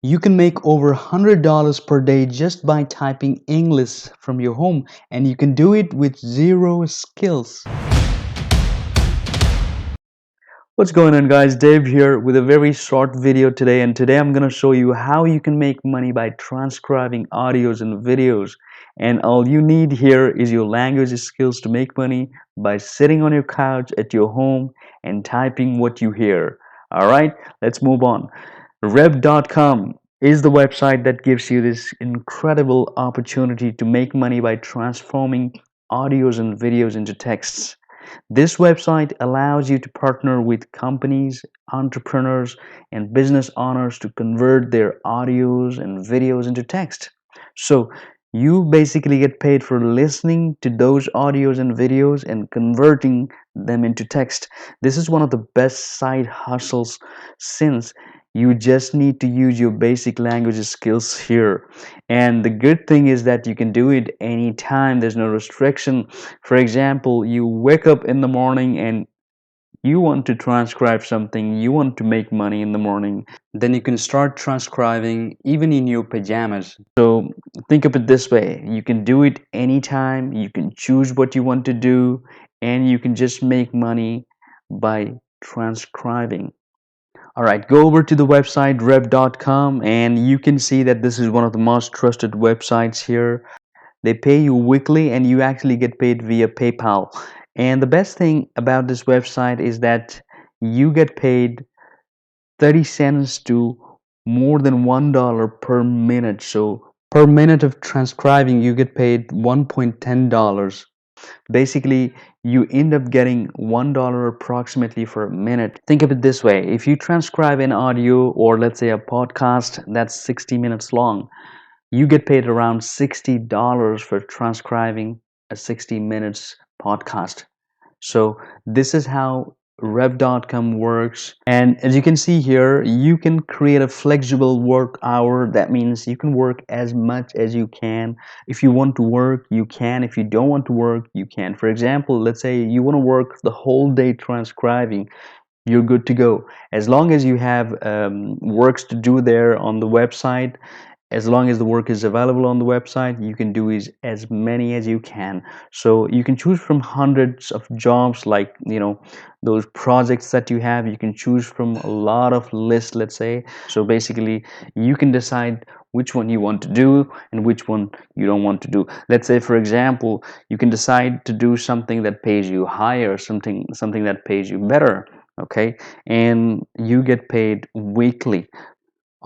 You can make over $100 per day just by typing English from your home, and you can do it with zero skills. What's going on, guys? Dave here with a very short video today, and today I'm going to show you how you can make money by transcribing audios and videos. And all you need here is your language skills to make money by sitting on your couch at your home and typing what you hear. All right, let's move on. Rev.com is the website that gives you this incredible opportunity to make money by transforming audios and videos into texts. This website allows you to partner with companies, entrepreneurs, and business owners to convert their audios and videos into text. So you basically get paid for listening to those audios and videos and converting them into text. This is one of the best side hustles since you just need to use your basic language skills here. And the good thing is that you can do it anytime. There's no restriction. For example, you wake up in the morning and you want to transcribe something, you want to make money in the morning, then you can start transcribing even in your pajamas. So think of it this way: you can do it anytime, you can choose what you want to do, and you can just make money by transcribing. All right, go over to the website rev.com and you can see that this is one of the most trusted websites here. They pay you weekly and you actually get paid via PayPal. And the best thing about this website is that you get paid 30 cents to more than $1 per minute. So per minute of transcribing, you get paid $1.10. Basically, you end up getting $1 approximately for a minute. Think of it this way: if you transcribe an audio, or let's say a podcast that's 60 minutes long, you get paid around $60 for transcribing a 60 minutes podcast. So this is how rev.com works. And as you can see here, you can create a flexible work hour. That means you can work as much as you can. If you want to work, you can. If you don't want to work, you can. For example, let's say you want to work the whole day transcribing, you're good to go. As long as you have works to do there on the website, as long as the work is available on the website, you can do as many as you can. So you can choose from hundreds of jobs, like those projects that you have. You can choose from a lot of lists, let's say. So basically you can decide which one you want to do and which one you don't want to do. Let's say, for example, you can decide to do something that pays you higher, something that pays you better. Okay, and you get paid weekly.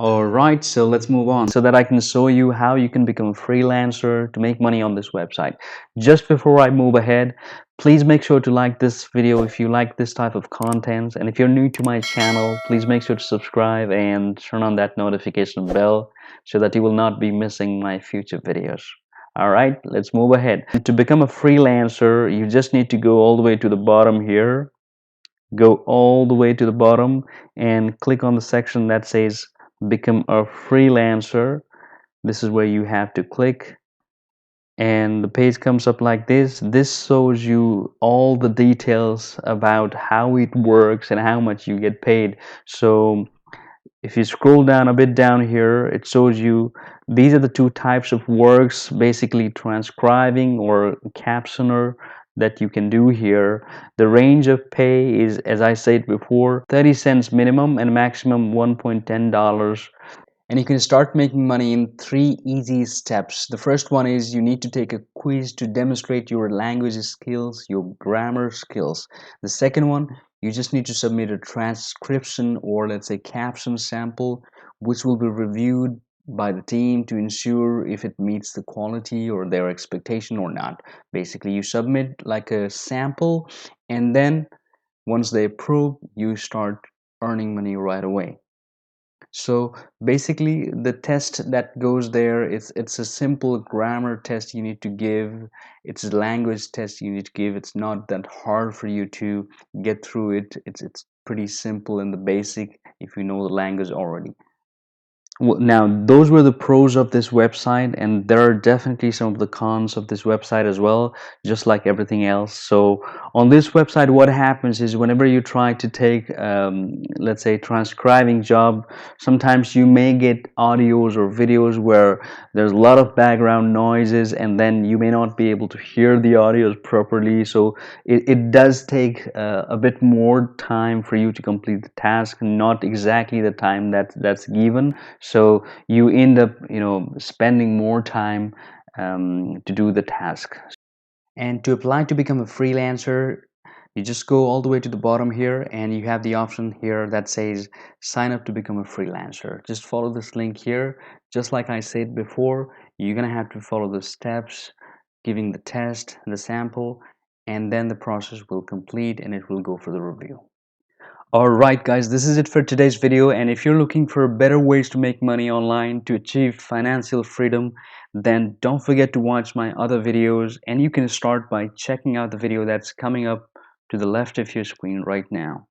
Alright, so let's move on so that I can show you how you can become a freelancer to make money on this website. Just before I move ahead, please make sure to like this video if you like this type of content, and if you're new to my channel, please make sure to subscribe and turn on that notification bell so that you will not be missing my future videos. Alright, let's move ahead. To become a freelancer, you just need to go all the way to the bottom here. Go all the way to the bottom and click on the section that says become a freelancer. This is where you have to click, and the page comes up like this. This shows you all the details about how it works and how much you get paid. So if you scroll down a bit down here, it shows you these are the two types of works, basically transcribing or captioner, that you can do here. The range of pay is, as I said before, 30 cents minimum and maximum $1.10. And you can start making money in 3 easy steps. The first one is you need to take a quiz to demonstrate your language skills, your grammar skills. The second one, you just need to submit a transcription, or let's say caption sample, which will be reviewed by the team to ensure if it meets the quality or their expectation or not. Basically, you submit like a sample, and then once they approve, you start earning money right away. So basically the test that goes there, it's a simple grammar test you need to give. It's a language test you need to give. It's not that hard for you to get through it. It's pretty simple in the basic if you know the language already. Now, those were the pros of this website, and there are definitely some of the cons of this website as well, just like everything else. So, on this website, what happens is whenever you try to take, let's say, transcribing job, sometimes you may get audios or videos where there's a lot of background noises, and then you may not be able to hear the audios properly. So, it does take a bit more time for you to complete the task, not exactly the time that's given, so you end up spending more time to do the task. And to apply to become a freelancer, you just go all the way to the bottom here and you have the option here that says sign up to become a freelancer. Just follow this link here. Just like I said before, you're gonna have to follow the steps, giving the test, the sample, and then the process will complete and it will go for the review. Alright guys, this is it for today's video, and if you're looking for better ways to make money online to achieve financial freedom, then don't forget to watch my other videos, and you can start by checking out the video that's coming up to the left of your screen right now.